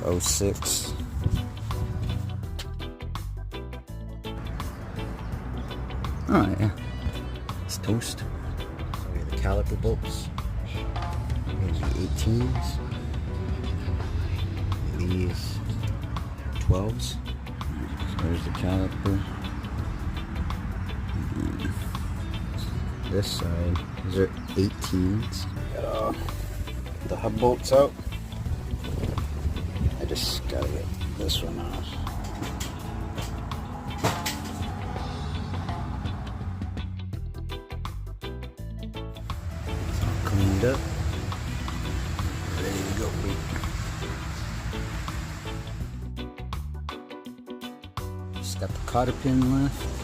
06. Oh yeah, it's toast. So we have the caliper bolts. Here's the 18s. These 12s. So there's the caliper. And this side, these are 18s. Got the hub bolts out. I just gotta get this one off. It's all cleaned up. Ready to go. Just got the cotter pin left.